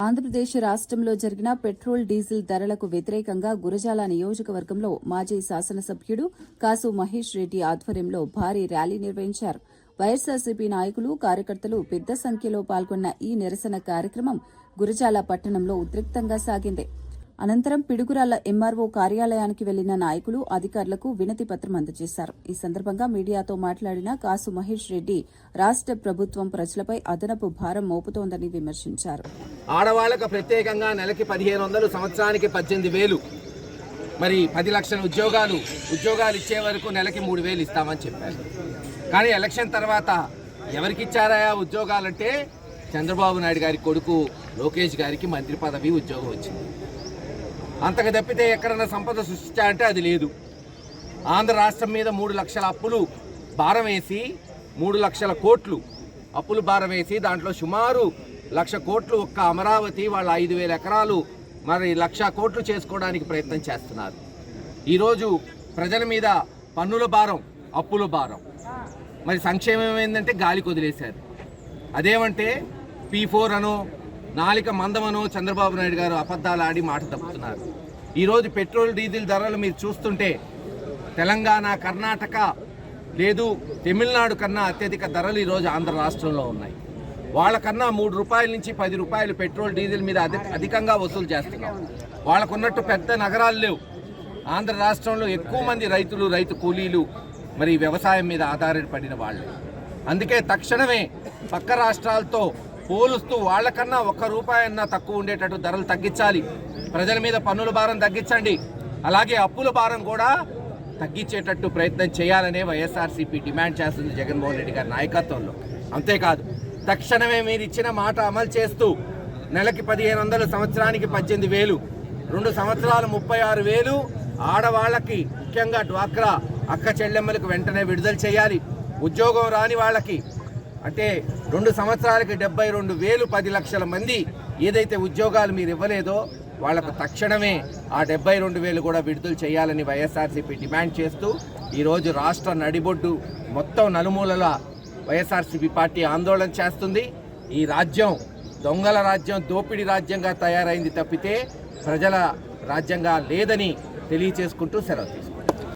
ఆంధ్రప్రదేశ్ రాష్ట్రంలో జరిగిన petrol diesel ధరలకు వ్యతిరేకంగా గురజాల నియోజకవర్గంలో మాజీ శాసనసభ్యుడు కాసు మహేష్ రెడ్డి ఆధ్వర్యంలో భారీ ర్యాలీ నిర్వహించారు. వైఎస్సార్సీపీ నాయకులు, కార్యకర్తలు పెద్ద సంఖ్యలో పాల్గొన్న ఈ నిరసన కార్యక్రమం గురజాల పట్టణంలో ఉద్రిక్తంగా సాగింది. అనంతరం పిడుగురాళ్ల ఎంఆర్ఓ కార్యాలయానికి వెళ్లిన నాయకులు అధికారులకు వినతి పత్రం అందజేశారు. ఈ సందర్భంగా మీడియాతో మాట్లాడిన కాసు మహేష్ రెడ్డి రాష్ట్ర ప్రభుత్వం ప్రజలపై అదనపు భారం మోపుతోందని విమర్శించారు. ఆడవాళ్లకు ప్రత్యేకంగా నెలకి 1500, సంవత్సరానికి 18,000, మరి 10 లక్షల ఉద్యోగాలు ఇచ్చే వరకు నెలకి 3,000 ఇస్తామని చెప్పారు. కానీ ఎలక్షన్ తర్వాత ఎవరికి ఇచ్చారా ఉద్యోగాలంటే చంద్రబాబు నాయుడు గారి కొడుకు లోకేష్ గారికి మంత్రి పదవి ఉద్యోగం వచ్చింది. అంతకు తప్పితే ఎక్కడన్నా సంపద సృష్టించాలంటే అది లేదు. ఆంధ్ర రాష్ట్రం మీద 3 లక్షల అప్పులు భారం వేసి 3 లక్షల కోట్లు అప్పులు భారం వేసి దాంట్లో సుమారు 1,00,000 కోట్లు ఒక్క అమరావతి వాళ్ళ 5,000 ఎకరాలు మరి 1,00,000 కోట్లు చేసుకోవడానికి ప్రయత్నం చేస్తున్నారు. ఈరోజు ప్రజల మీద పన్నుల భారం, అప్పుల భారం, మరి సంక్షేమం ఏంటంటే గాలికి వదిలేశారు. అదేమంటే P4 అనో నాలిక మందమనో చంద్రబాబు నాయుడు గారు అబద్ధాలు ఆడి మాట తప్పుతున్నారు. ఈరోజు పెట్రోల్ డీజిల్ ధరలు మీరు చూస్తుంటే తెలంగాణ, కర్ణాటక లేదు తమిళనాడు కన్నా అత్యధిక ధరలు ఈరోజు ఆంధ్ర రాష్ట్రంలో ఉన్నాయి. వాళ్ళకన్నా 3 రూపాయల నుంచి 10 రూపాయలు పెట్రోల్ డీజిల్ మీద అధికంగా వసూలు చేస్తున్నాం. వాళ్ళకున్నట్టు పెద్ద నగరాలు లేవు. ఆంధ్ర రాష్ట్రంలో ఎక్కువ మంది రైతులు, రైతు కూలీలు మరి వ్యవసాయం మీద ఆధారపడిన వాళ్ళు. అందుకే తక్షణమే పక్క రాష్ట్రాలతో పోలుస్తూ వాళ్ళకన్నా 1 రూపాయి అన్నా తక్కువ ఉండేటట్టు ధరలు తగ్గించాలి. ప్రజల మీద పన్నుల భారం తగ్గించండి. అలాగే అప్పుల భారం కూడా తగ్గించేటట్టు ప్రయత్నం చేయాలనే వైఎస్ఆర్సీపీ డిమాండ్ చేస్తుంది జగన్మోహన్ రెడ్డి గారి నాయకత్వంలో. అంతేకాదు తక్షణమే మీరు ఇచ్చిన మాట అమలు చేస్తూ నెలకి 1500, సంవత్సరానికి 18,000, 2 సంవత్సరాలు 36,000 ఆడవాళ్ళకి, ముఖ్యంగా డ్వాక్రా అక్క చెల్లెమ్మలకు వెంటనే విడుదల చేయాలి. ఉద్యోగం రాని వాళ్ళకి అంటే 2 సంవత్సరాలకి 72,000, 10 లక్షల మంది ఏదైతే ఉద్యోగాలు మీరు ఇవ్వలేదో వాళ్లకు తక్షణమే ఆ 72,000 కూడా విడుదల చేయాలని వైఎస్ఆర్సీపీ డిమాండ్ చేస్తూ ఈరోజు రాష్ట్ర నడిబొడ్డు మొత్తం నలుమూలల వైఎస్ఆర్సీపీ పార్టీ ఆందోళన చేస్తుంది. ఈ రాజ్యం దొంగల రాజ్యం, దోపిడీ రాజ్యంగా తయారైంది తప్పితే ప్రజల రాజ్యంగా లేదని తెలియచేసుకుంటూ సెలవు తీసుకుంటాం.